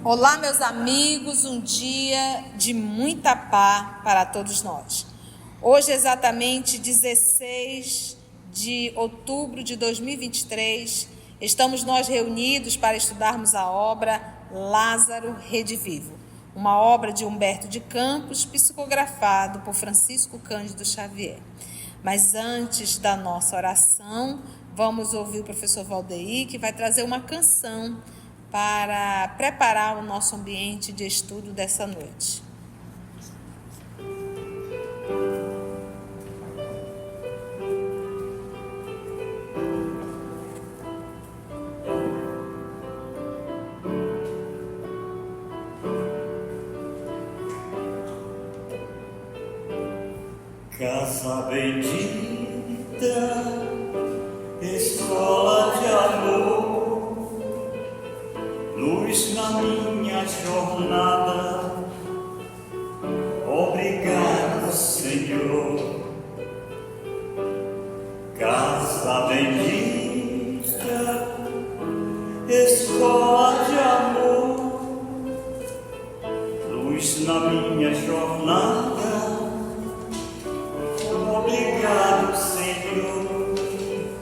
Olá, meus amigos, um dia de muita paz para todos nós. Hoje, exatamente 16 de outubro de 2023, estamos nós reunidos para estudarmos a obra Lázaro Redivivo, uma obra de Humberto de Campos, psicografado por Francisco Cândido Xavier. Mas antes da nossa oração, vamos ouvir o professor Valdeir, que vai trazer uma canção para preparar o nosso ambiente de estudo dessa noite. Casa bendita, escola de amor, luz na minha jornada, obrigado, Senhor. Casa bendita, escola de amor, luz na minha jornada, obrigado, Senhor.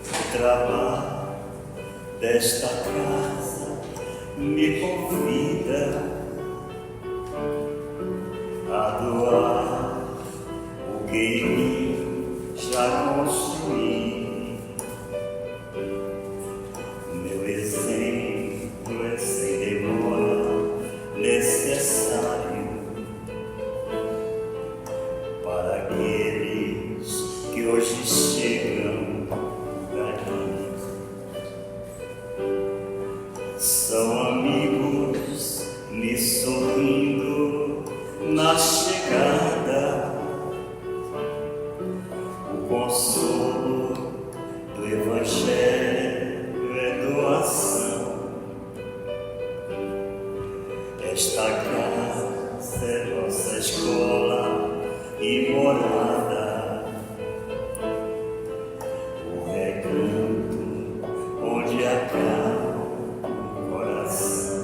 O trabalho desta casa me convida a doar o que em mim já construí. Meu exemplo é sem demora necessário para aqueles que hoje chegam daqui. São amigos me sorrindo na chegada, o consolo do Evangelho é doação. Esta casa é nossa escola e morada, o recanto onde acaba o coração.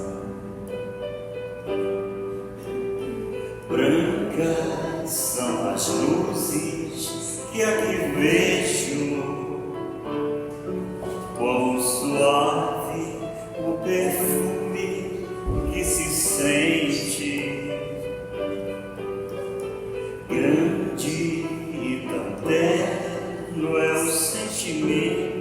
Brancas são as luzes que aqui vejo, quão suave o perfume que se sente. Grande e tão terno é o sentimento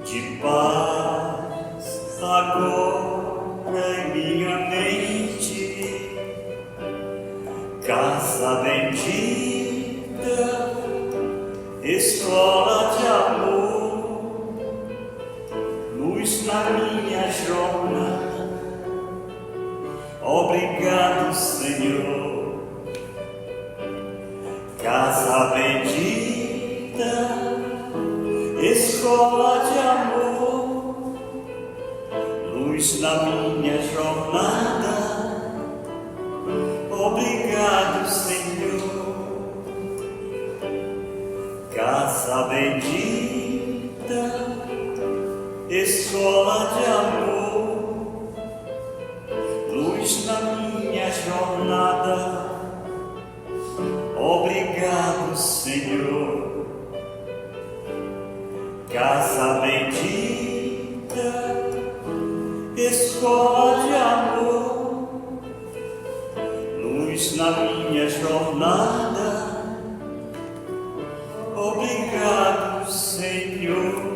de paz agora em minha mente. Casa bendita, escola de amor, luz na minha jornada, obrigado, Senhor. Casa bendita, escola de amor, luz na minha jornada, obrigado, Senhor. Casa bendita, escola de amor, luz na minha jornada, obrigado, Senhor. Casa bendita, escola de amor, luz na minha jornada, obrigado, Senhor.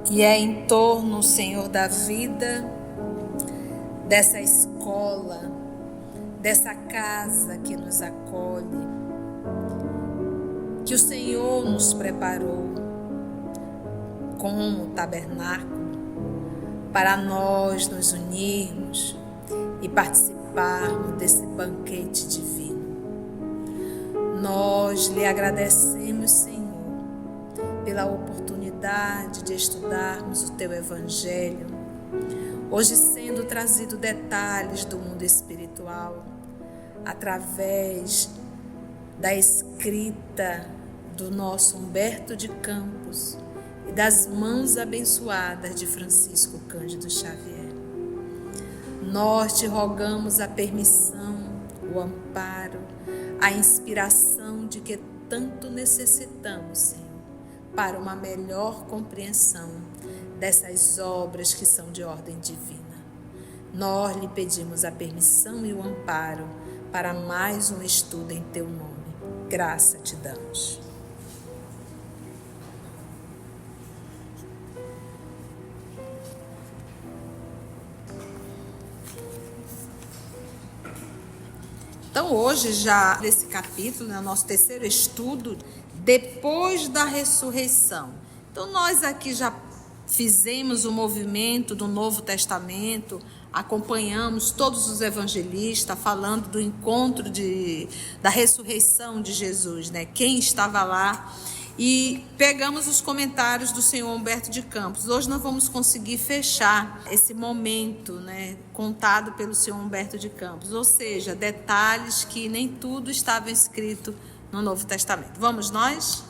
E é em torno, Senhor, da vida, dessa escola, dessa casa que nos acolhe, que o Senhor nos preparou como tabernáculo para nós nos unirmos e participarmos desse banquete divino. Nós lhe agradecemos, Senhor, pela oportunidade de estudarmos o Teu Evangelho, hoje sendo trazido detalhes do mundo espiritual, através da escrita do nosso Humberto de Campos e das mãos abençoadas de Francisco Cândido Xavier. Nós te rogamos a permissão, o amparo, a inspiração de que tanto necessitamos, Senhor, para uma melhor compreensão dessas obras que são de ordem divina. Nós lhe pedimos a permissão e o amparo para mais um estudo em teu nome. Graça te damos. Então hoje já nesse capítulo, nosso terceiro estudo, depois da ressurreição. Então nós aqui já fizemos o movimento do Novo Testamento, acompanhamos todos os evangelistas falando do encontro da ressurreição de Jesus, né? Quem estava lá, e pegamos os comentários do senhor Humberto de Campos. Hoje nós vamos conseguir fechar esse momento, né, contado pelo senhor Humberto de Campos, ou seja, detalhes que nem tudo estava escrito no Novo Testamento. Vamos nós?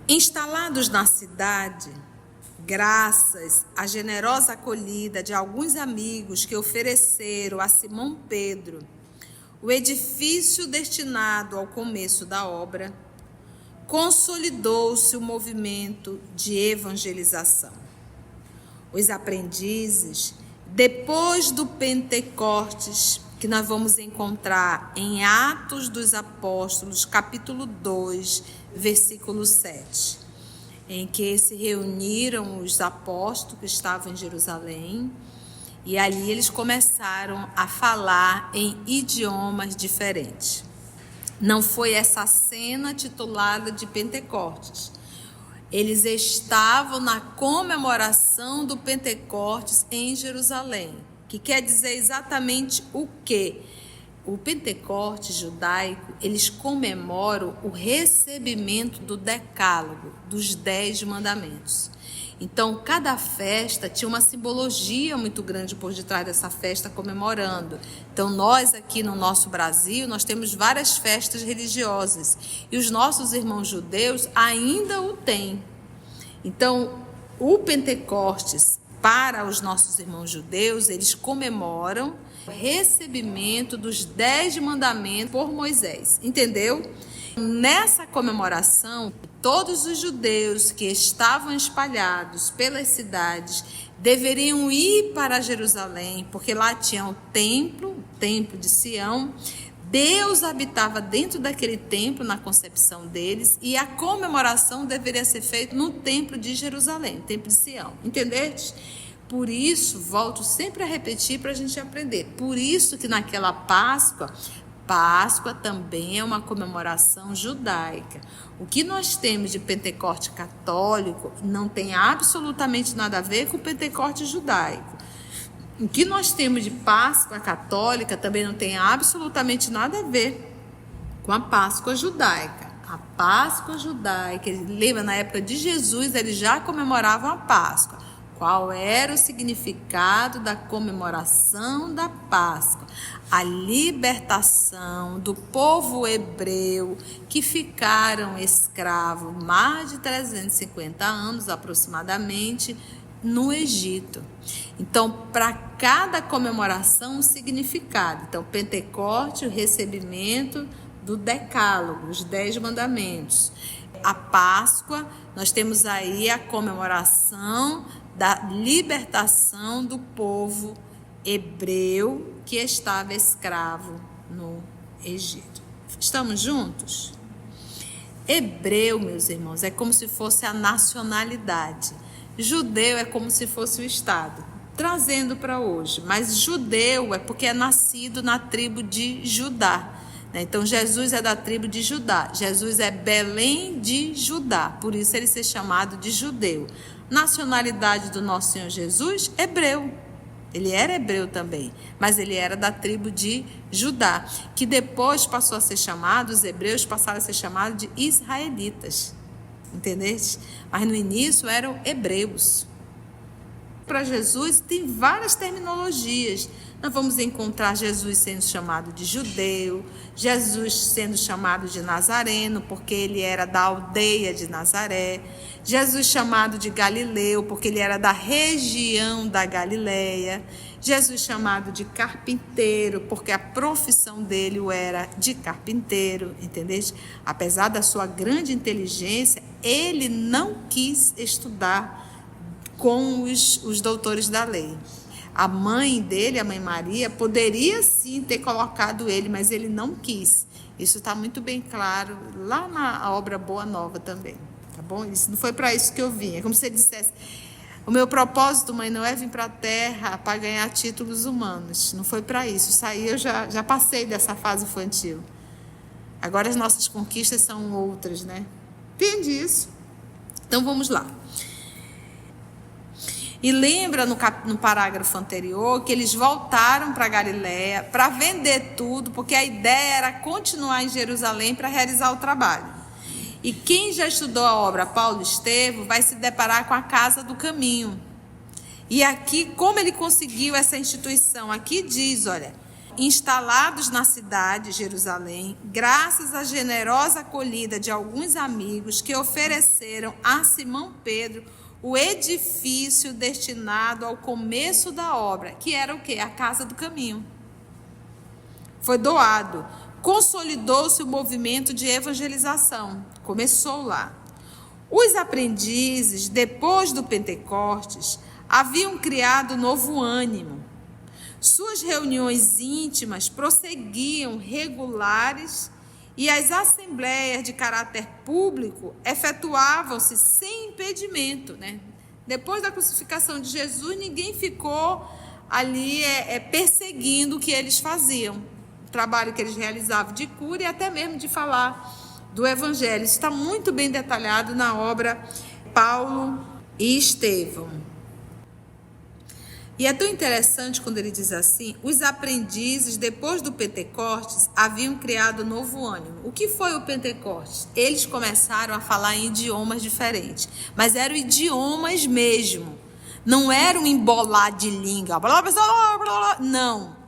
Instalados na cidade, graças à generosa acolhida de alguns amigos que ofereceram a Simão Pedro o edifício destinado ao começo da obra, consolidou-se o movimento de evangelização. Os aprendizes, depois do Pentecostes, que nós vamos encontrar em Atos dos Apóstolos, capítulo 2, versículo 7, em que se reuniram os apóstolos que estavam em Jerusalém, e ali eles começaram a falar em idiomas diferentes. Não foi essa cena titulada de Pentecostes. Eles estavam na comemoração do Pentecostes em Jerusalém, que quer dizer exatamente o quê? O Pentecostes judaico, eles comemoram o recebimento do decálogo, dos 10 mandamentos. Então, cada festa tinha uma simbologia muito grande por detrás dessa festa comemorando. Então, nós aqui no nosso Brasil, nós temos várias festas religiosas. E os nossos irmãos judeus ainda o têm. Então, o Pentecostes, para os nossos irmãos judeus, eles comemoram o recebimento dos 10 mandamentos por Moisés. Entendeu? Nessa comemoração, todos os judeus que estavam espalhados pelas cidades deveriam ir para Jerusalém, porque lá tinha o templo de Sião. Deus habitava dentro daquele templo na concepção deles, e a comemoração deveria ser feita no templo de Jerusalém, templo de Sião. Entendeste? Por isso, volto sempre a repetir para a gente aprender. Por isso que naquela Páscoa também é uma comemoração judaica. O que nós temos de Pentecoste católico não tem absolutamente nada a ver com o Pentecoste judaico. O que nós temos de Páscoa católica também não tem absolutamente nada a ver com a Páscoa judaica. A Páscoa judaica, lembra, na época de Jesus, eles já comemoravam a Páscoa. Qual era o significado da comemoração da Páscoa? A libertação do povo hebreu que ficaram escravos mais de 350 anos aproximadamente no Egito. Então, para cada comemoração, um significado. Então, Pentecoste, o recebimento do decálogo, os 10 mandamentos. A Páscoa, nós temos aí a comemoração da libertação do povo hebreu que estava escravo no Egito. Estamos juntos? Hebreu, meus irmãos, é como se fosse a nacionalidade. Judeu é como se fosse o Estado. Trazendo para hoje, mas judeu é porque é nascido na tribo de Judá. Então, Jesus é da tribo de Judá. Jesus é Belém de Judá. Por isso, ele ser chamado de judeu. Nacionalidade do nosso Senhor Jesus? Hebreu. Ele era hebreu também, mas ele era da tribo de Judá, que depois passou a ser chamado, os hebreus passaram a ser chamados de israelitas. Entendeste? Mas no início eram hebreus. Para Jesus tem várias terminologias. Nós vamos encontrar Jesus sendo chamado de judeu, Jesus sendo chamado de nazareno, porque ele era da aldeia de Nazaré, Jesus chamado de Galileu, porque ele era da região da Galileia, Jesus chamado de carpinteiro, porque a profissão dele era de carpinteiro, entendeste? Apesar da sua grande inteligência, ele não quis estudar com os doutores da lei. A mãe dele, a mãe Maria, poderia sim ter colocado ele, mas ele não quis. Isso está muito bem claro lá na obra Boa Nova também, tá bom? Isso não foi para isso que eu vim. É como se ele dissesse: o meu propósito, mãe, não é vir para a Terra para ganhar títulos humanos. Não foi para isso. Isso aí eu já passei dessa fase infantil. Agora as nossas conquistas são outras, né? Entende isso? Então vamos lá. E lembra no parágrafo anterior que eles voltaram para Galileia para vender tudo, porque a ideia era continuar em Jerusalém para realizar o trabalho. E quem já estudou a obra Paulo e Estevão vai se deparar com a Casa do Caminho. E aqui, como ele conseguiu essa instituição? Aqui diz, olha: instalados na cidade de Jerusalém, graças à generosa acolhida de alguns amigos que ofereceram a Simão Pedro o edifício destinado ao começo da obra, que era o quê? A Casa do Caminho. Foi doado. Consolidou-se o movimento de evangelização. Começou lá. Os aprendizes, depois do Pentecostes, haviam criado novo ânimo. Suas reuniões íntimas prosseguiam regulares e as assembleias de caráter público efetuavam-se sem impedimento, né? Depois da crucificação de Jesus, ninguém ficou ali perseguindo o que eles faziam, o trabalho que eles realizavam de cura e até mesmo de falar do Evangelho. Isso está muito bem detalhado na obra Paulo e Estevão. E é tão interessante quando ele diz assim: os aprendizes, depois do Pentecostes, haviam criado novo ânimo. O que foi o Pentecostes? Eles começaram a falar em idiomas diferentes, mas eram idiomas mesmo. Não era um embolar de língua. Não.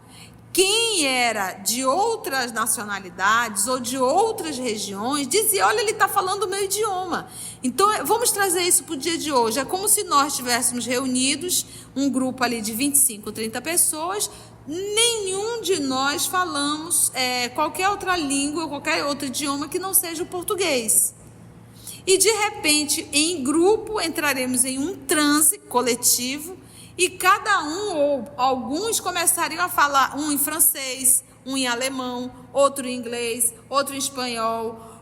Quem era de outras nacionalidades ou de outras regiões dizia: olha, ele está falando o meu idioma. Então, vamos trazer isso para o dia de hoje. É como se nós estivéssemos reunidos, um grupo ali de 25, 30 pessoas, nenhum de nós falamos qualquer outra língua, qualquer outro idioma que não seja o português. E, de repente, em grupo, entraremos em um transe coletivo e cada um ou alguns começariam a falar, um em francês, um em alemão, outro em inglês, outro em espanhol.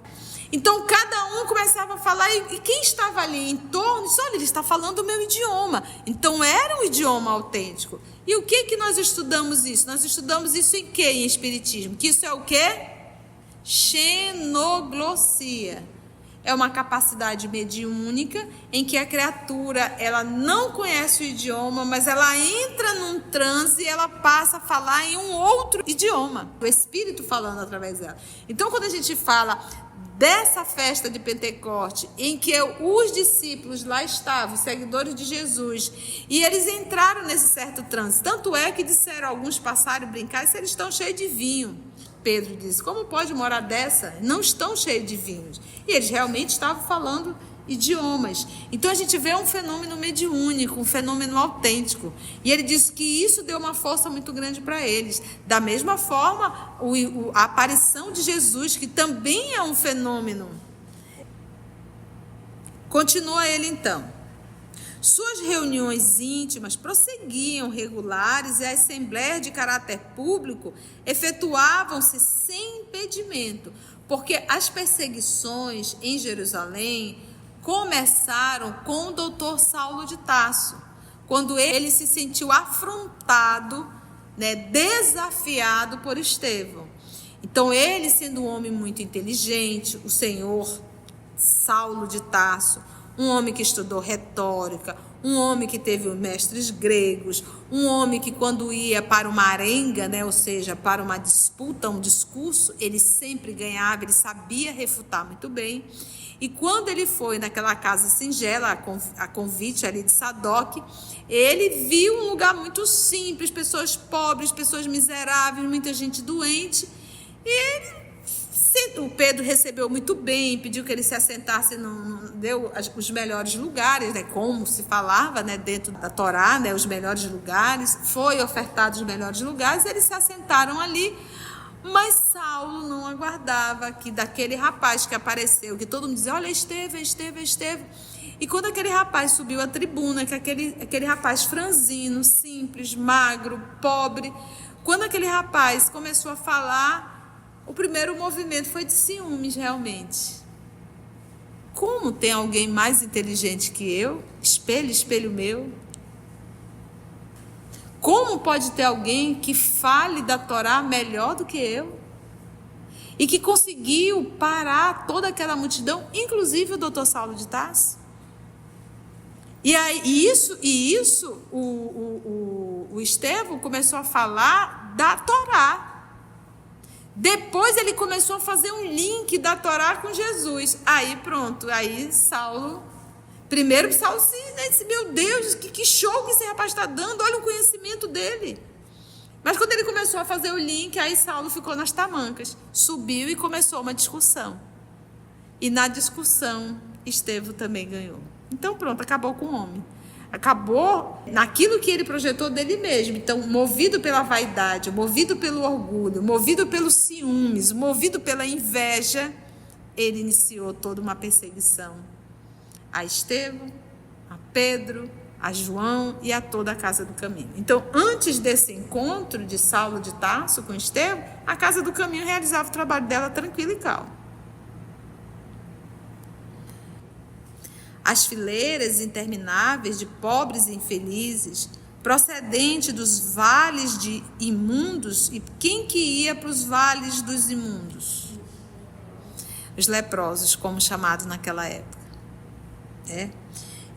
Então, cada um começava a falar e quem estava ali em torno disse: olha, ele está falando o meu idioma. Então, era um idioma autêntico. E o que nós estudamos isso? Nós estudamos isso em quê? Em Espiritismo. Que isso é o quê? Xenoglossia. É uma capacidade mediúnica em que a criatura, ela não conhece o idioma, mas ela entra num transe e ela passa a falar em um outro idioma. O Espírito falando através dela. Então, quando a gente fala dessa festa de Pentecoste, em que os discípulos lá estavam, os seguidores de Jesus, e eles entraram nesse certo transe. Tanto é que disseram, alguns passaram a brincar, se eles estão cheios de vinho. Pedro disse: como pode uma hora dessa? Não estão cheios de vinhos. E eles realmente estavam falando idiomas. Então a gente vê um fenômeno mediúnico, um fenômeno autêntico. E ele disse que isso deu uma força muito grande para eles. Da mesma forma, a aparição de Jesus, que também é um fenômeno. Continua ele então. Suas reuniões íntimas prosseguiam regulares e as assembleias de caráter público efetuavam-se sem impedimento, porque as perseguições em Jerusalém começaram com o doutor Saulo de Tarso, quando ele se sentiu afrontado, desafiado por Estevão. Então, ele, sendo um homem muito inteligente, o senhor Saulo de Tarso, um homem que estudou retórica, um homem que teve mestres gregos, um homem que quando ia para uma arenga, né, ou seja, para uma disputa, um discurso, ele sempre ganhava, ele sabia refutar muito bem. E quando ele foi naquela casa singela, a convite ali de Sadoc, ele viu um lugar muito simples, pessoas pobres, pessoas miseráveis, muita gente doente. E o Pedro recebeu muito bem, pediu que ele se assentasse, deu os melhores lugares, né, como se falava, né, dentro da Torá, né, os melhores lugares, foi ofertado os melhores lugares, eles se assentaram ali. Mas Saulo não aguardava que daquele rapaz que apareceu, que todo mundo dizia, olha, Estevão. E quando aquele rapaz subiu à tribuna, que aquele rapaz franzino, simples, magro, pobre, quando aquele rapaz começou a falar, o primeiro movimento foi de ciúmes, realmente. Como tem alguém mais inteligente que eu? Espelho meu. Como pode ter alguém que fale da Torá melhor do que eu? E que conseguiu parar toda aquela multidão, inclusive o doutor Saulo de Tarso? E isso o Estevão começou a falar da Torá. Depois ele começou a fazer um link da Torá com Jesus. Aí pronto, aí Saulo... Primeiro Saulo disse, meu Deus, que show que esse rapaz está dando, olha o conhecimento dele. Mas quando ele começou a fazer o link, aí Saulo ficou nas tamancas, subiu e começou uma discussão. E na discussão, Estevão também ganhou. Então pronto, acabou com o homem. Acabou naquilo que ele projetou dele mesmo. Então, movido pela vaidade, movido pelo orgulho, movido pelos ciúmes, movido pela inveja, ele iniciou toda uma perseguição a Estevão, a Pedro, a João e a toda a casa do caminho. Então, antes desse encontro de Saulo de Tarso com Estevão, a casa do caminho realizava o trabalho dela tranquilo e calmo. As fileiras intermináveis de pobres e infelizes, procedente dos vales de imundos, e quem que ia para os vales dos imundos? Os leprosos, como chamados naquela época.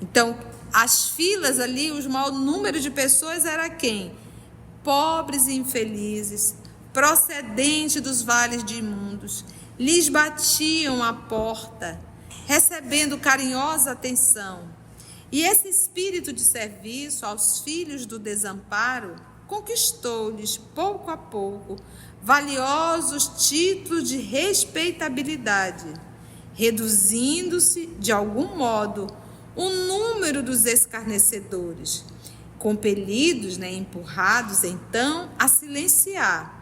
Então, as filas ali, o maior número de pessoas era quem? Pobres e infelizes, procedente dos vales de imundos, lhes batiam a porta, recebendo carinhosa atenção. E esse espírito de serviço aos filhos do desamparo conquistou-lhes, pouco a pouco, valiosos títulos de respeitabilidade, reduzindo-se, de algum modo, o número dos escarnecedores, compelidos, empurrados, então, a silenciar,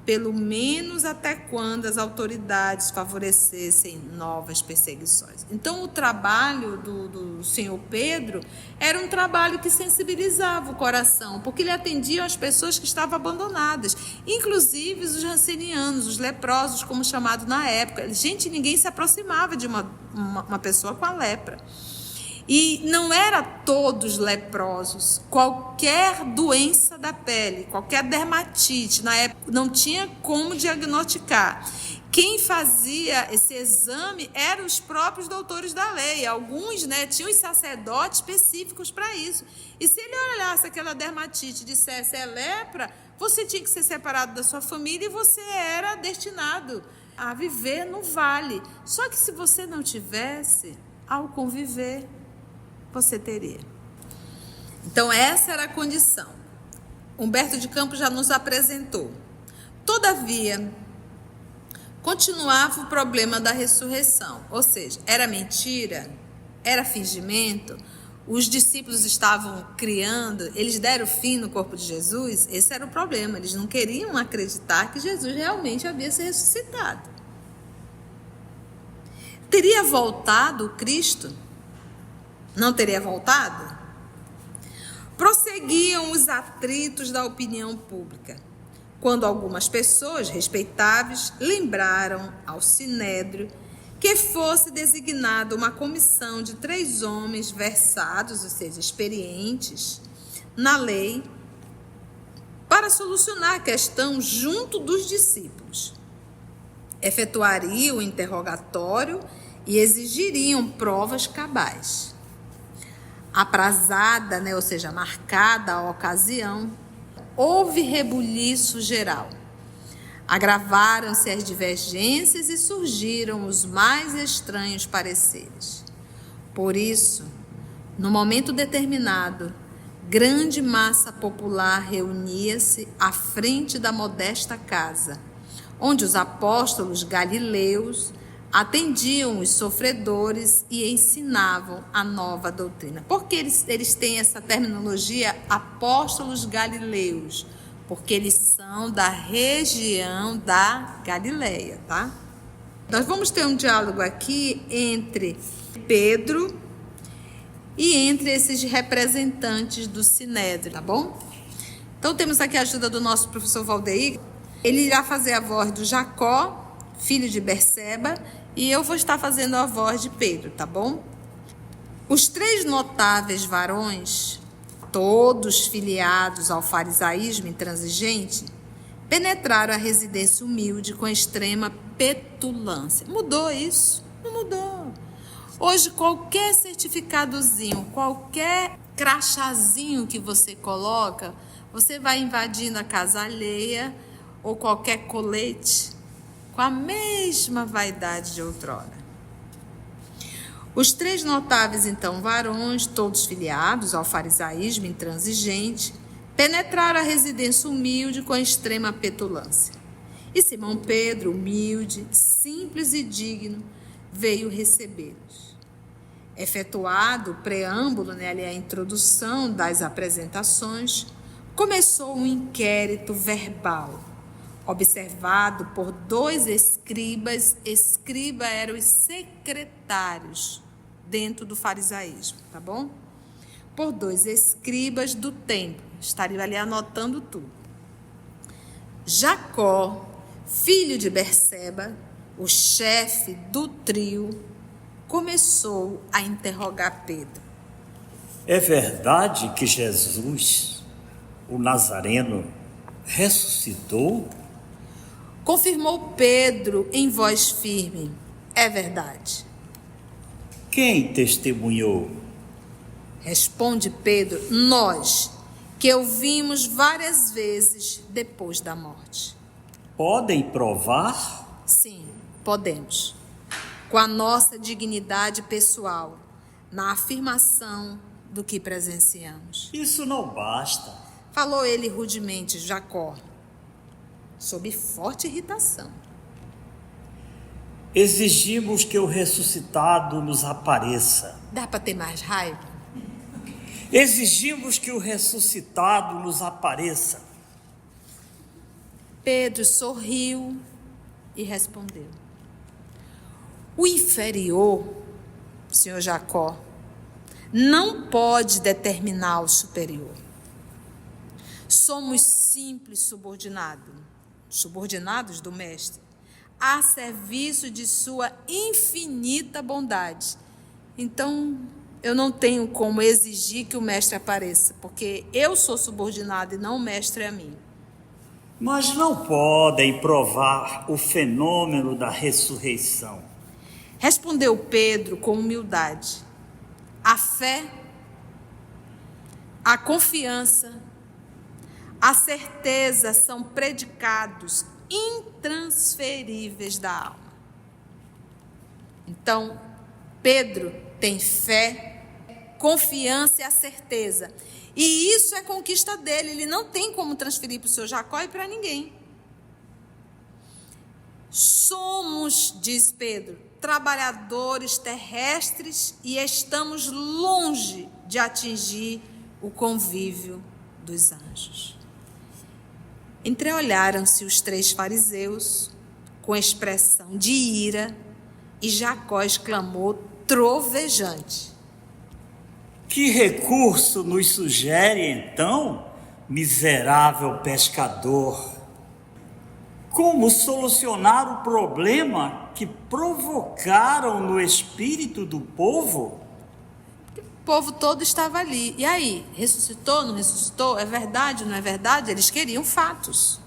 pelo menos até quando as autoridades favorecessem novas perseguições. Então, o trabalho do senhor Pedro era um trabalho que sensibilizava o coração, porque ele atendia as pessoas que estavam abandonadas, inclusive os rancenianos, os leprosos, como chamado na época. Gente, ninguém se aproximava de uma pessoa com a lepra. E não era todos leprosos, qualquer doença da pele, qualquer dermatite, na época não tinha como diagnosticar. Quem fazia esse exame eram os próprios doutores da lei. Alguns, tinham os sacerdotes específicos para isso. E se ele olhasse aquela dermatite e dissesse é lepra, você tinha que ser separado da sua família e você era destinado a viver no vale. Só que se você não tivesse, ao conviver, você teria. Então, essa era a condição. Humberto de Campos já nos apresentou. Todavia, continuava o problema da ressurreição. Ou seja, era mentira? Era fingimento? Os discípulos estavam criando? Eles deram fim no corpo de Jesus? Esse era o problema. Eles não queriam acreditar que Jesus realmente havia se ressuscitado. Teria voltado o Cristo? Não teria voltado? Prosseguiam os atritos da opinião pública, quando algumas pessoas respeitáveis lembraram ao Sinédrio que fosse designada uma comissão de 3 homens versados, ou seja, experientes, na lei, para solucionar a questão junto dos discípulos. Efetuariam o interrogatório e exigiriam provas cabais. Aprazada, ou seja, marcada a ocasião, houve rebuliço geral. Agravaram-se as divergências e surgiram os mais estranhos pareceres. Por isso, no momento determinado, grande massa popular reunia-se à frente da modesta casa, onde os apóstolos galileus atendiam os sofredores e ensinavam a nova doutrina. Por que eles têm essa terminologia apóstolos galileus? Porque eles são da região da Galileia, tá? Nós vamos ter um diálogo aqui entre Pedro e entre esses representantes do Sinédrio, tá bom? Então temos aqui a ajuda do nosso professor Valdeir. Ele irá fazer a voz do Jacó, filho de Berseba, e eu vou estar fazendo a voz de Pedro, tá bom? Os 3 notáveis varões, todos filiados ao farisaísmo intransigente, penetraram a residência humilde com extrema petulância. Mudou isso? Não mudou. Hoje, qualquer certificadozinho, qualquer crachazinho que você coloca, você vai invadindo a casa alheia ou qualquer colete com a mesma vaidade de outrora. Os 3 notáveis, então, varões, todos filiados ao farisaísmo intransigente, penetraram a residência humilde com extrema petulância. E Simão Pedro, humilde, simples e digno, veio recebê-los. Efetuado o preâmbulo, ali a introdução das apresentações, começou um inquérito verbal, observado por 2 escribas. Escriba eram os secretários dentro do farisaísmo, tá bom? Por 2 escribas do templo, estariam ali anotando tudo. Jacó, filho de Berseba, o chefe do trio, começou a interrogar Pedro. É verdade que Jesus, o Nazareno, ressuscitou? Confirmou Pedro em voz firme. É verdade. Quem testemunhou? Responde Pedro, nós, que o vimos várias vezes depois da morte. Podem provar? Sim, podemos. Com a nossa dignidade pessoal, na afirmação do que presenciamos. Isso não basta. Falou ele rudemente, Jacó, sob forte irritação. Exigimos que o ressuscitado nos apareça. Dá para ter mais raiva? Exigimos que o ressuscitado nos apareça. Pedro sorriu e respondeu. O inferior, senhor Jacó, não pode determinar o superior. Somos simples subordinados do mestre, a serviço de sua infinita bondade. Então, eu não tenho como exigir que o mestre apareça, porque eu sou subordinado e não o mestre a mim. Mas não podem provar o fenômeno da ressurreição. Respondeu Pedro com humildade. A fé, a confiança, a certeza são predicados intransferíveis da alma. Então, Pedro tem fé, confiança e a certeza. E isso é conquista dele. Ele não tem como transferir para o seu Jacó e para ninguém. Somos, diz Pedro, trabalhadores terrestres e estamos longe de atingir o convívio dos anjos. Entreolharam-se os 3 fariseus com expressão de ira e Jacó exclamou trovejante. Que recurso nos sugere, então, miserável pescador? Como solucionar o problema que provocaram no espírito do povo? O povo todo estava ali. E aí, ressuscitou, não ressuscitou? É verdade, não é verdade? Eles queriam fatos.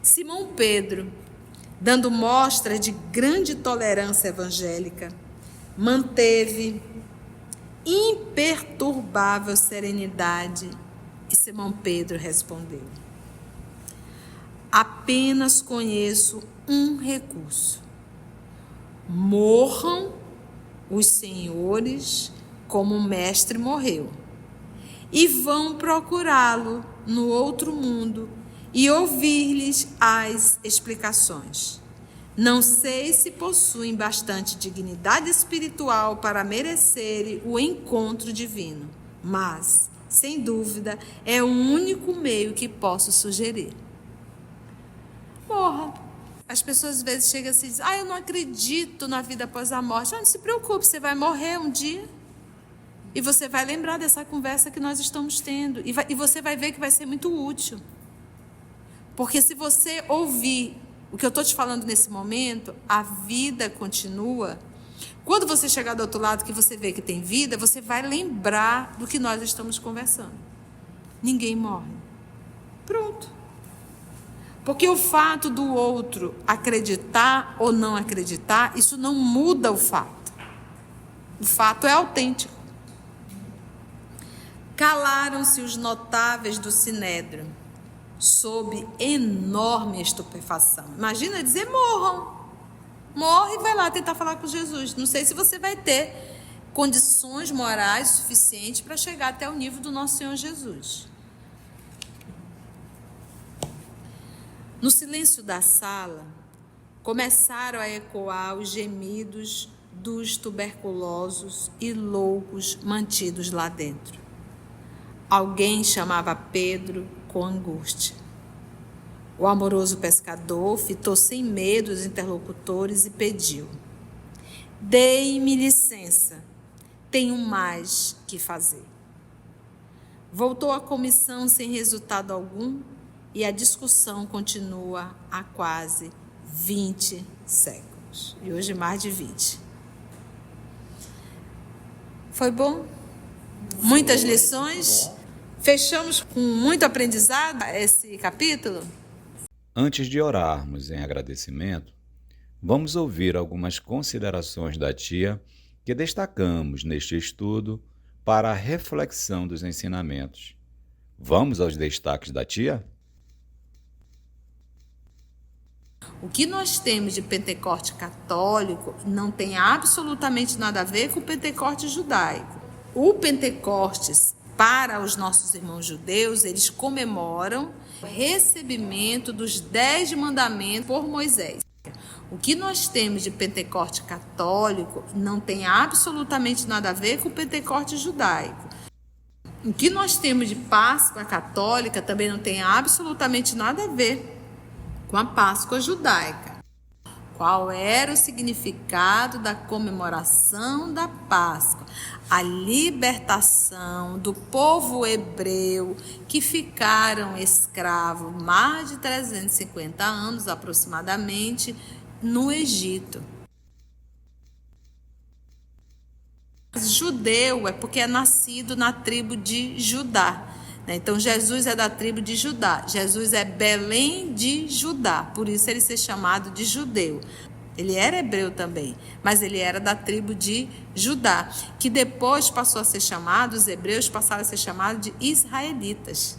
Simão Pedro, dando mostra de grande tolerância evangélica, manteve imperturbável serenidade. E Simão Pedro respondeu: apenas conheço um recurso. Morram os senhores como o mestre morreu, e vão procurá-lo no outro mundo e ouvir-lhes as explicações. Não sei se possuem bastante dignidade espiritual para merecerem o encontro divino, mas, sem dúvida, é o único meio que posso sugerir. Morra. As pessoas às vezes chegam assim e dizem: eu não acredito na vida após a morte. Não se preocupe, você vai morrer um dia. E você vai lembrar dessa conversa que nós estamos tendo. E você vai ver que vai ser muito útil. Porque se você ouvir o que eu estou te falando nesse momento, a vida continua. Quando você chegar do outro lado, que você vê que tem vida, você vai lembrar do que nós estamos conversando. Ninguém morre. Pronto. Porque o fato do outro acreditar ou não acreditar, isso não muda o fato. O fato é autêntico. Calaram-se os notáveis do Sinédrio, sob enorme estupefação. Imagina dizer: morram. Morre e vai lá tentar falar com Jesus. Não sei se você vai ter condições morais suficientes para chegar até o nível do nosso Senhor Jesus. No silêncio da sala, começaram a ecoar os gemidos dos tuberculosos e loucos mantidos lá dentro. Alguém chamava Pedro com angústia. O amoroso pescador fitou sem medo os interlocutores e pediu: deem-me licença, tenho mais que fazer. Voltou à comissão sem resultado algum e a discussão continua há quase 20 séculos. E hoje mais de 20. Foi bom? Muitas lições? Fechamos com muito aprendizado esse capítulo? Antes de orarmos em agradecimento, vamos ouvir algumas considerações da tia que destacamos neste estudo para a reflexão dos ensinamentos. Vamos aos destaques da tia? O que nós temos de Pentecoste católico não tem absolutamente nada a ver com o Pentecoste judaico. O Pentecostes, para os nossos irmãos judeus, eles comemoram o recebimento dos 10 mandamentos por Moisés. O que nós temos de Pentecoste católico não tem absolutamente nada a ver com o Pentecoste judaico. O que nós temos de Páscoa católica também não tem absolutamente nada a ver com a Páscoa judaica. Qual era o significado da comemoração da Páscoa? A libertação do povo hebreu que ficaram escravos mais de 350 anos aproximadamente no Egito. Judeu é porque é nascido na tribo de Judá. Então Jesus é da tribo de Judá. Jesus é Belém de Judá. Por isso ele ser chamado de judeu. Ele era hebreu também, mas ele era da tribo de Judá, que depois passou a ser chamado, os hebreus passaram a ser chamados de israelitas.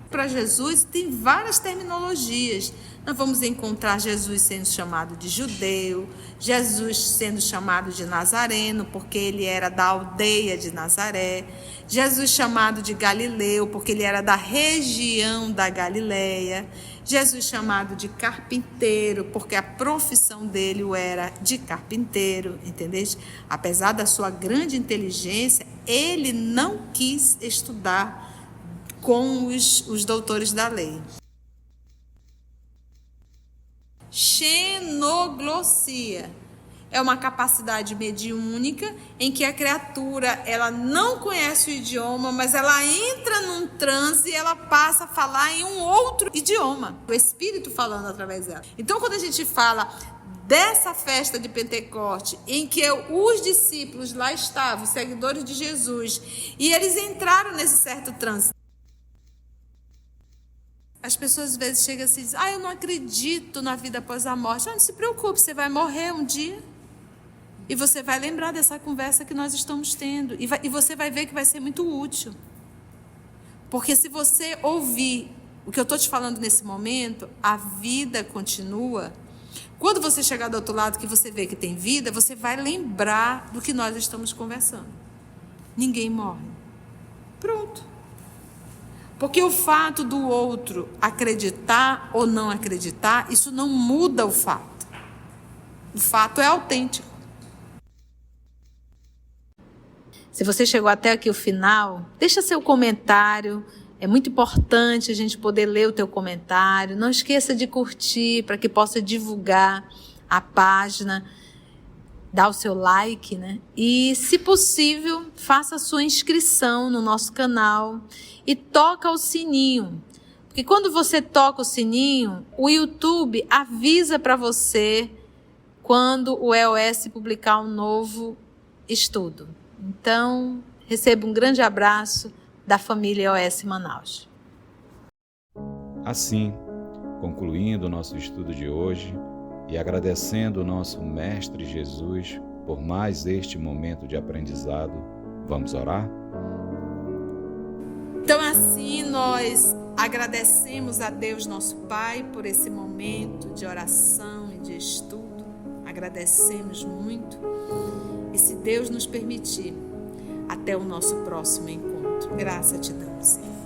Para Jesus tem várias terminologias. Nós vamos encontrar Jesus sendo chamado de judeu, Jesus sendo chamado de nazareno, porque ele era da aldeia de Nazaré, Jesus chamado de Galileu, porque ele era da região da Galileia, Jesus chamado de carpinteiro, porque a profissão dele era de carpinteiro, entendeu? Apesar da sua grande inteligência, ele não quis estudar com os doutores da lei. Xenoglossia é uma capacidade mediúnica em que a criatura ela não conhece o idioma, mas ela entra num transe e ela passa a falar em um outro idioma, o Espírito falando através dela. Então, quando a gente fala dessa festa de Pentecoste, em que os discípulos lá estavam, os seguidores de Jesus, e eles entraram nesse certo transe. As pessoas às vezes chegam assim e dizem: eu não acredito na vida após a morte. Não se preocupe, você vai morrer um dia. E você vai lembrar dessa conversa que nós estamos tendo. E você vai ver que vai ser muito útil. Porque se você ouvir o que eu estou te falando nesse momento, a vida continua. Quando você chegar do outro lado, que você vê que tem vida, você vai lembrar do que nós estamos conversando. Ninguém morre. Pronto. Porque o fato do outro acreditar ou não acreditar, isso não muda o fato. O fato é autêntico. Se você chegou até aqui o final, deixa seu comentário. É muito importante a gente poder ler o teu comentário. Não esqueça de curtir para que possa divulgar a página. Dá o seu like, né? E, se possível, faça a sua inscrição no nosso canal e toca o sininho. Porque quando você toca o sininho, o YouTube avisa para você quando o EOS publicar um novo estudo. Então, receba um grande abraço da família EOS Manaus. Assim, concluindo o nosso estudo de hoje e agradecendo o nosso Mestre Jesus por mais este momento de aprendizado, vamos orar? Então, assim, nós agradecemos a Deus, nosso Pai, por esse momento de oração e de estudo. Agradecemos muito. E se Deus nos permitir, até o nosso próximo encontro. Graça te damos, Senhor.